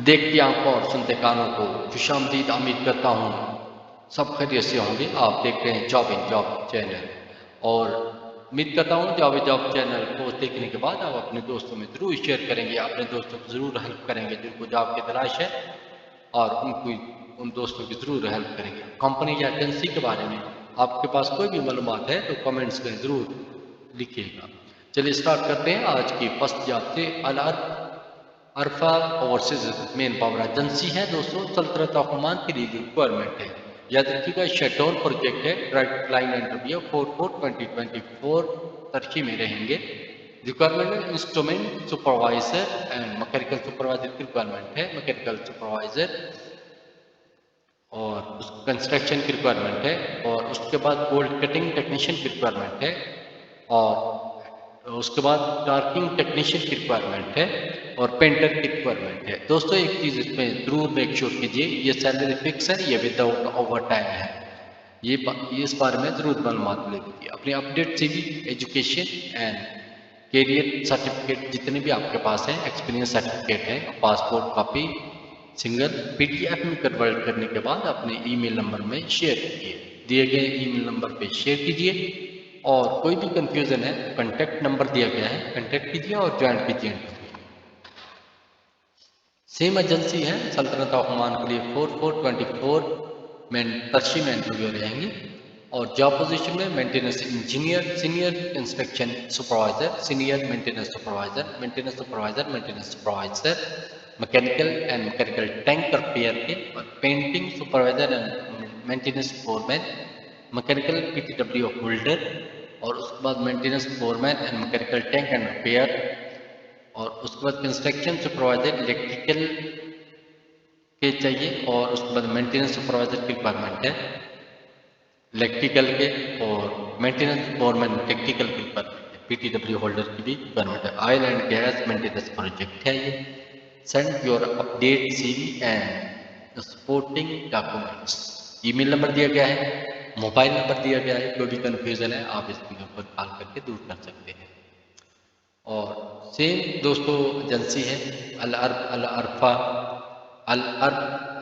देखती आंखों और सुनते कानों को खुशामदीद उम्मीद करता हूँ सब खैरियत से होंगे। आप देख रहे हैं जॉब इन जॉब चैनल और उम्मीद करता हूँ जॉब इन जॉब चैनल को देखने के बाद आप अपने दोस्तों में ज़रूर शेयर करेंगे, अपने दोस्तों को ज़रूर हेल्प करेंगे जिनको जॉब की तलाश है और उन दोस्तों की ज़रूर हेल्प करेंगे। कंपनी या एजेंसी के बारे में आपके पास कोई भी मालूमात है तो कमेंट्स में ज़रूर लिखिएगा। चलिए स्टार्ट करते हैं आज की फर्स्ट जॉब से। अल Arfa overseas manpower agency है दोस्तों, सल्तनत ऑफ ओमान के लिए रिक्वायरमेंट है। याद रखिएगा शटडाउन प्रोजेक्ट है। डायरेक्ट लाइन इंटरव्यू 4/4/2024 तरक्की में रहेंगे। रिक्वायरमेंट है instrument supervisor and mechanical supervisor की रिक्वायरमेंट है। मैकेनिकल सुपरवाइजर और कंस्ट्रक्शन की रिक्वायरमेंट है और उसके बाद गोल्ड कटिंग टेक्नीशियन की रिक्वायरमेंट है और उसके बाद डार्किंग टेक्नीशियन की रिक्वायरमेंट है और पेंटर की रिक्वायरमेंट है। दोस्तों एक चीज़ इसमें ज़रूर मेक श्योर कीजिए, ये सैलरी फिक्स है, ये विदाउट ओवर टाइम है। ये इस बारे में ज़रूर मालूमात ले लीजिए। अपनी update CV, education and career certificate जितने भी आपके पास हैं, एक्सपीरियंस सर्टिफिकेट है, पासपोर्ट कॉपी सिंगल PDF में कन्वर्ट करने के बाद अपने ईमेल नंबर में शेयर कीजिए। दिए गए ईमेल नंबर पे शेयर कीजिए और कोई भी कंफ्यूजन है कॉन्टैक्ट नंबर दिया गया है, कॉन्टैक्ट कीजिए और ज्वाइन कीजिए। सेम एजेंसी है सल्तनत ऑफ ओमान के लिए 4/4/24 में तरशी में इंटरव्यू रहेंगे और जॉब पोजीशन में maintenance engineer, senior construction supervisor, senior maintenance supervisor, maintenance supervisor, maintenance supervisor, mechanical and mechanical tank repair के और painting supervisor and maintenance foreman, mechanical PTW holder और उसके बाद maintenance foreman and mechanical tank and repair और उसके बाद construction supervisor electrical के चाहिए और उसके बाद मेंटेनेंस सुपरवाइजर की रिक्वायरमेंट है इलेक्ट्रिकल के और मेंटेनेंस फोरमैन टेक्निकल की रिक्वायरमेंट है। PTW होल्डर की भी रिक्वायरमेंट है। Oil and gas maintenance project है ये। Send your update CV and supporting documents. Email number दिया गया है, मोबाइल नंबर दिया गया है। कोई भी कन्फ्यूजन है आप इसके ऊपर कॉल करके दूर कर सकते हैं। और सेम दोस्तों एजेंसी है Al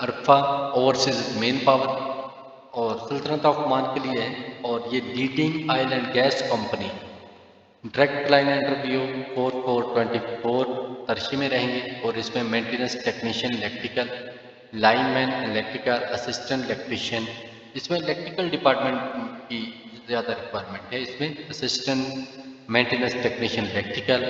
Arfa overseas manpower और सल्तनत ऑफ ओमान के लिए है और ये leading oil and gas company. Direct client interview 4/4/24 तरशी में रहेंगे और इसमें maintenance technician electrical, lineman electrical, assistant electrician, इसमें इलेक्ट्रिकल डिपार्टमेंट की ज़्यादा रिक्वायरमेंट है। इसमें assistant maintenance technician electrical,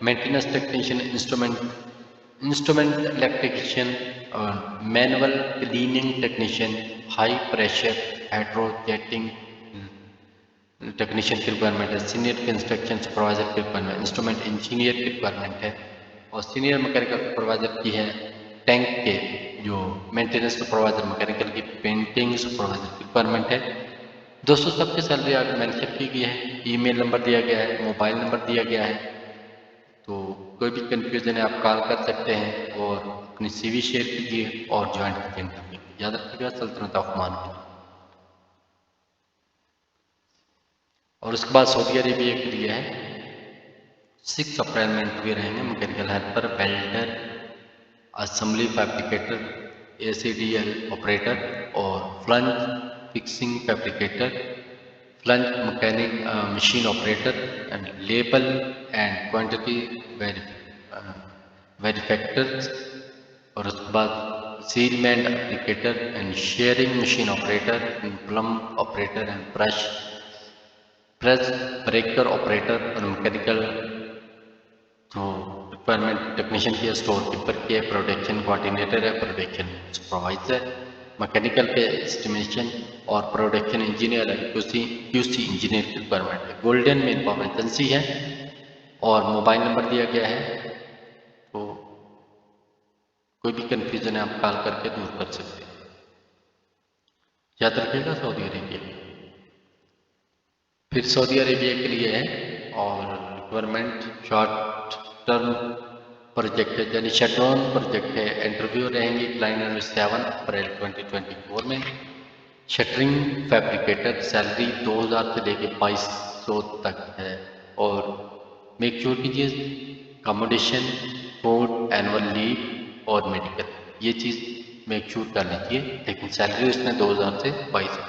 maintenance technician instrument electrician और manual cleaning technician, high pressure hydrojetting technician की रिक्वायरमेंट है। सीनियर कंस्ट्रक्शन सुपरवाइजर की रिक्वायरमेंट, इंस्ट्रूमेंट इंजीनियर की रिक्वायरमेंट है और सीनियर मैकेनिकल सुपरवाइजर की है टैंक के जो मेंटेनेंस सुपरवाइजर मैकेनिकल की, पेंटिंग सुपरवाइजर की रिक्वायरमेंट है। दोस्तों सबकी सैलरी आगे मेंशन की गई है, ईमेल नंबर दिया गया है, मोबाइल नंबर दिया गया है। तो कोई भी कंफ्यूजन है आप कॉल कर सकते हैं और अपनी CV शेयर कीजिए और ज्वाइन कीजिए। याद रखिएगा सल्तनत ऑफ ओमान के। और उसके बाद सऊदी अरेबिया के लिए है 6 अप्रैल में इंटरव्यू रहेंगे। Mechanical helper, welder, assembly fabricator, ACDL operator और flange fixing fabricator, flange mechanic machine operator and label and quantity वेरिफैक्टर्स और उसके बाद sealant applicator and shearing machine operator and प्लम operator and press breaker operator और mechanical तो requirement technician की, store keeper की, प्रोडक्शन कोऑर्डिनेटर है, प्रोडक्शन सुपरवाइजर, मैकेनिकल के एस्टिमेशन और प्रोडक्शन इंजीनियर है, QC इंजीनियर की रिक्वायरमेंट है। गोल्डन मेन पावर एजेंसी है और मोबाइल नंबर दिया गया है। तो कोई भी कन्फ्यूजन है आप कॉल करके दूर कर सकते हैं। याद रखिएगा सऊदी अरेबिया। फिर सऊदी अरेबिया के लिए है और रिक्वायरमेंट शॉर्ट टर्म प्रोजेक्ट है यानी शटडाउन प्रोजेक्ट है। इंटरव्यू रहेंगे क्लाइंट 7 अप्रैल 2024 में। शटरिंग फैब्रिकेटर, सैलरी 2000 से लेके 2200 तक है और मेक श्योर कीजिए अकोमोडेशन, फूड, एनुअल लीव और मेडिकल, ये चीज़ मेक श्योर कर लीजिए। लेकिन सैलरी उसने 2000 से 22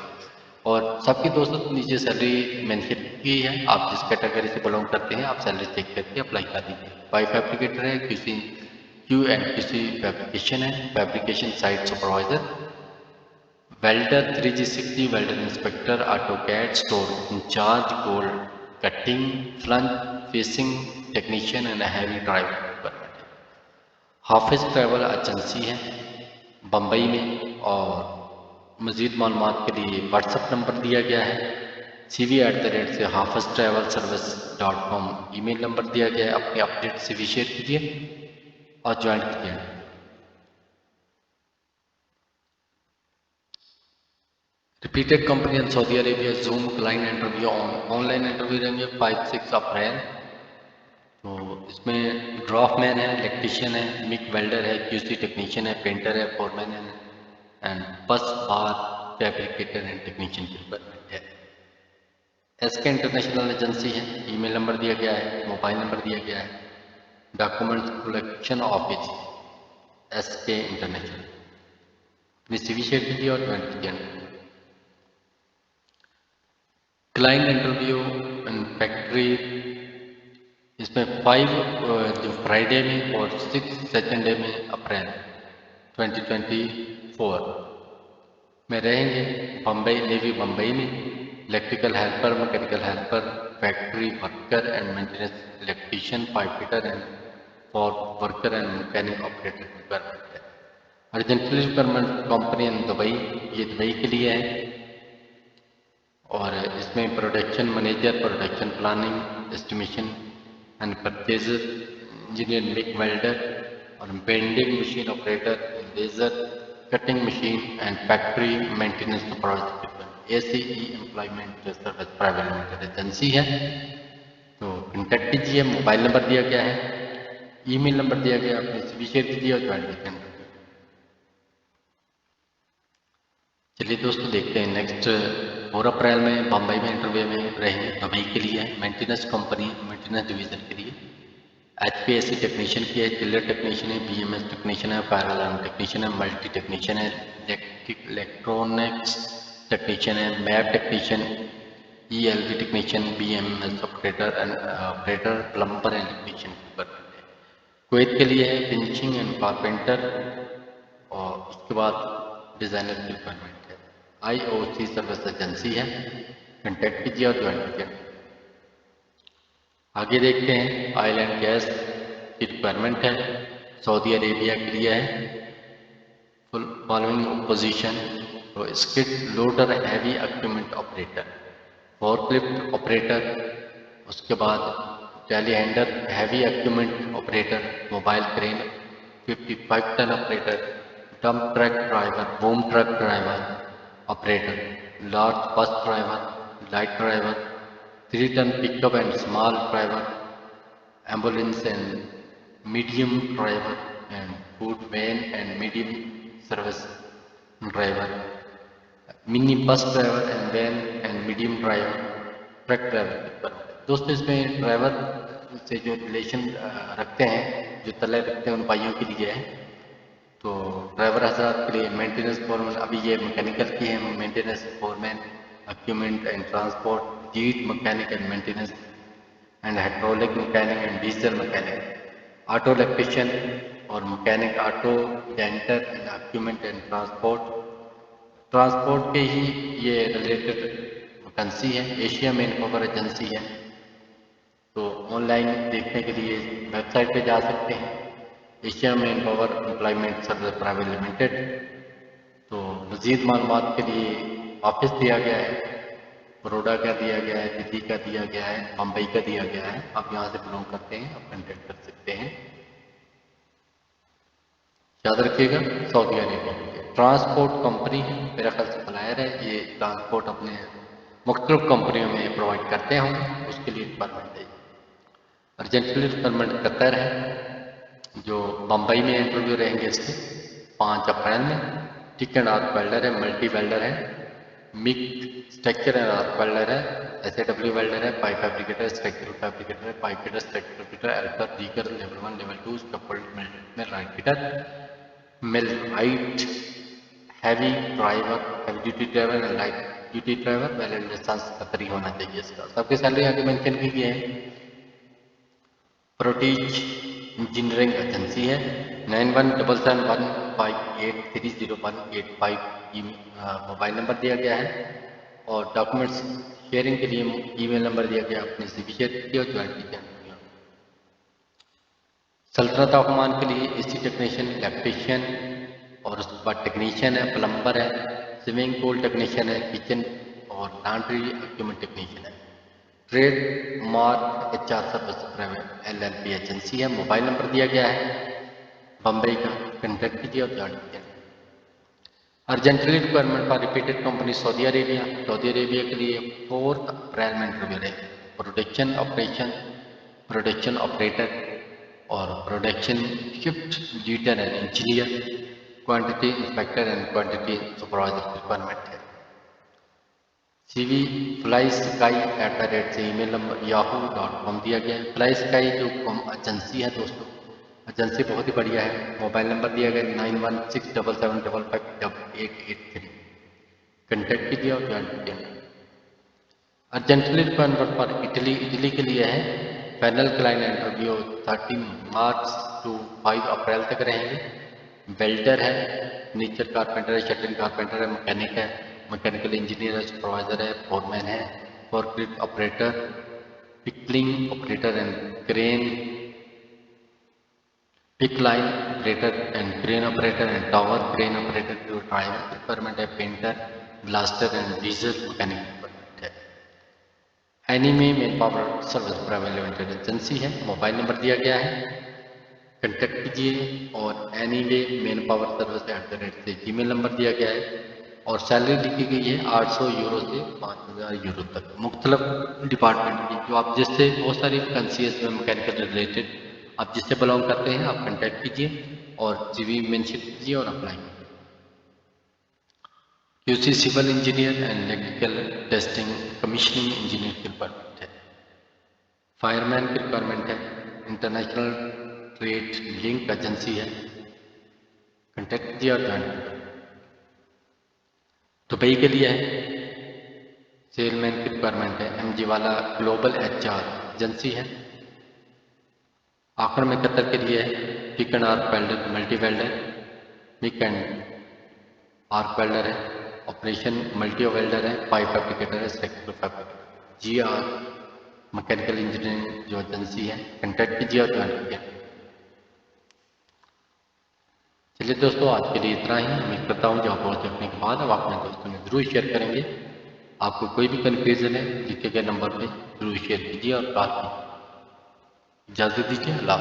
और सबकी दोस्तों नीचे सैलरी मेंशन की है। आप जिस कैटेगरी से बिलोंग करते हैं आप सैलरी चेक करके अप्लाई कर दीजिए। पाइप फैब्रिकेटर है, क्यू एंड किसी फैब्रिकेशन है, fabrication site supervisor, welder 3G60, welder inspector, auto CAD store incharge, gold cutting, flange facing technician and heavy driver requirement है। हाफिज ट्रैवल एजेंसी है बम्बई में और मज़ीद मालूमात के लिए व्हाट्सएप नंबर दिया गया है cv@, से Hafiz travel service .com email number दिया गया है। अपने अपडेट CV शेयर कीजिए और ज्वाइन कीजिए। Repeated company in Saudi Arabia, zoom client interview online interview रहेंगे 5-6 अप्रैल। तो इसमें ड्राफ्टमैन है, इलेक्ट्रीशियन है, मिक वेल्डर है, QC टेक्नीशियन है, पेंटर है, फोरमैन है एंड बस बार फैब्रिकेटर एंड टेक्नीशियन की रिक्वायरमेंट है। SK इंटरनेशनल एजेंसी है, ईमेल नंबर दिया गया है, मोबाइल नंबर दिया गया है। Documents collection office SK international, CV share कीजिए और ज्वाइन कीजिए। क्लाइंट इंटरव्यू एंड फैक्ट्री, इसमें 5 जो फ्राइडे में और 6 सैटरडे में अप्रैल 2024 में रहेंगे। बम्बई नेवी बम्बई में electrical helper, mechanical helper, factory worker and maintenance electrician, pipe fitter and for worker and mechanic operator requirement है। Urgently requirement company in Dubai, ये दुबई के लिए है और इसमें production manager, production planning, estimation and purchase engineer, MIG welder और bending machine operator, laser cutting machine and factory maintenance supervisor. ACE employment service private limited agency है। तो contact कीजिए, मोबाइल नंबर दिया गया है, ईमेल नंबर दिया गया है, अपने CV शेयर कीजिए और ज्वाइन कीजिए। चलिए दोस्तों देखते हैं नेक्स्ट 4 अप्रैल में बम्बई में इंटरव्यू में रहेंगे। दुबई के लिए मेंटेनेंस कंपनी, मेंटेनेंस डिवीजन के लिए HPAC टेक्नीशियन की है, चिल्लर टेक्नीशियन है, BMS टेक्नीशियन है, फायर अलार्म टेक्नीशियन है, मल्टी टेक्नीशियन है, इलेक्ट्रॉनिक्स टेक्नीशियन है, map technician, ELV technician, BMS operator and operator, plumber and electrician requirement है। कुवैत के लिए है फिनिशिंग एंड कारपेंटर और उसके बाद डिज़ाइनर की रिक्वायरमेंट है। IOC सर्विस एजेंसी है, कॉन्टैक्ट कीजिए और ज्वाइन कीजिए। आगे देखते हैं ऑयल एंड गैस की रिक्वायरमेंट है, सऊदी अरेबिया के लिए है। फुल फॉलोइंग पोजीशन, तो skid loader, heavy equipment operator, forklift operator, उसके बाद telehandler, heavy equipment operator, mobile crane 55 ton operator, dump truck driver, boom truck driver operator, large bus driver, light driver, 3 ton pickup and small driver, ambulance and medium driver and food van and medium service driver, mini bus driver and van and medium driver, truck driver. दोस्तों इसमें driver से जो relation रखते हैं, जो तले रखते हैं, उन भाइयों के लिए है। तो ड्राइवर हजरात के लिए मेंटेनेंस फोरमैन, अभी ये मैकेनिकल की है, maintenance foreman, equipment and transport, lead mechanic and maintenance and hydraulic mechanic and diesel mechanic, auto electrician और mechanic auto, denter and equipment and transport के ही ये रिलेटेड वैकेंसी है। एशिया मैन पावर एजेंसी है। तो online देखने के लिए वेबसाइट पे जा सकते हैं, Asia man power employment service private limited. तो मज़ीद मालूमात के लिए ऑफिस दिया गया है, बड़ौदा का दिया गया है, दिल्ली का दिया गया है, बम्बई का दिया गया है। आप यहाँ से बिलोंग करते हैं, आप कॉन्टेक्ट कर सकते हैं। याद रखिएगा सऊदी अरेबिया ट्रांसपोर्ट कंपनी है, मेरा ख्याल सप्लायर है। ये ट्रांसपोर्ट अपने मुख्तलिफ कंपनियों में प्रोवाइड करते हैं, उसके लिए रिक्वायरमेंट है। अर्जेंटली रिक्वायरमेंट कतर है, जो बम्बई में इंटरव्यू रहेंगे इसके 5 अप्रैल में। टिक एंड आर्क वेल्डर है, मल्टी वेल्डर है, MIG structure and arc welder है, SAW वेल्डर है, पाइप फैब्रिकेटर, स्ट्रक्चरल फैब्रिकेटर है, pipe fitter, structural fitter, helper, दीगर, लेवल 1, लेवल 2, स्कैफोल्ड में right fitter, millwright, heavy driver, heavy duty driver and light duty driver, valid licence 70 होना चाहिए इसका। सबके salary आगे मेंशन की गई है। प्रोटीज इंजीनियरिंग एजेंसी है। 917715830185 मोबाइल नंबर दिया गया है और डॉक्यूमेंट्स शेयरिंग के लिए ईमेल नंबर दिया गया। अपने CV शेयर कीजिए और ज्वाइन कीजिए। सल्तनत ऑफ ओमान के लिए AC टेक्नीशियन, इलेक्ट्रीशियन और उसके बाद टेक्नीशियन है, प्लम्बर है, स्विमिंग पूल टेक्नीशियन है, किचन और लॉन्ड्री इक्विपमेंट टेक्नीशियन है। Trade mark HR service private LLP agency है। मोबाइल नंबर दिया गया है बम्बई का। कंटेक्ट कीजिए और ज्वाइन कीजिए। Urgently requirement for repeated company Saudi Arabia. Saudi Arabia के लिए 4 अप्रैल में इंटरव्यू रहेगी। प्रोडक्शन ऑपरेटर और production shift leader and engineer, quantity inspector and quantity supervisor requirement है। CV fly sky @ email number yahoo.com दिया गया है। फ्लाई स्काई जो एजेंसी है दोस्तों, एजेंसी बहुत ही बढ़िया है। मोबाइल नंबर दिया गया 9167755883। कंटेक्ट कीजिए और ज्वाइन कीजिए। अर्जेंटली रिक्वायरमेंट फॉर इटली के लिए है। Panel client interview 13 March to 5 April तक रहेंगे। वेल्डर है, फर्नीचर कारपेंटर है, शटरिंग कारपेंटर है, मैकेनिक है, मैकेनिकल इंजीनियर है, सुपरवाइजर है, फोरमैन है, forklift operator, pickling operator and crane, pick line operator and crane operator and tower crane operator की ड्राइवर रिक्वायरमेंट है। Painter, blaster and diesel mechanic requirement है। एनीमे manpower service private limited agency है। Mobile number दिया गया है, contact कीजिए। और anyway main power service @ Gmail number दिया गया है और सैलरी लिखी गई है 800 यूरो से 5000 यूरो तक। मुख्तलिफ डिपार्टमेंट की जो आप जिससे बहुत सारी वैकेंसीज में मैकेनिकल रिलेटेड आप जिससे बिलोंग करते हैं आप कंटेक्ट कीजिए और CV मेंशन कीजिए और अप्लाई कीजिए। QC civil engineer and electrical testing commissioning engineer की रिक्वायरमेंट है। फायरमैन की रिक्वायरमेंट है। इंटरनेशनल ट्रेड लिंक एजेंसी है। कंटेक्ट कीजिए और ज्वाइन कीजिए। दुबई के लिए है, सेलमैन की रिक्वायरमेंट है। MG वाला ग्लोबल HR एजेंसी है। आखिर में कतर के लिए है, pick and arc welder, multi welder, pick and arc welder है, ऑपरेशन मल्टी वेल्डर है, पाइप फैब्रिकेटर है, structural fabricator. GR mechanical engineering जो एजेंसी है। कंटेक्ट कीजिए और ज्वाइन कीजिए। चलिए दोस्तों, आज के लिए इतना ही। उम्मीद करता हूँ जॉब पहुँच रखने के बाद अब अपने दोस्तों में जरूर शेयर करेंगे। आपको कोई भी कन्फ्यूजन है लिखे गए नंबर पे जरूर शेयर कीजिए और बात कीजिए। इजाज़त दीजिए। अल्लाह।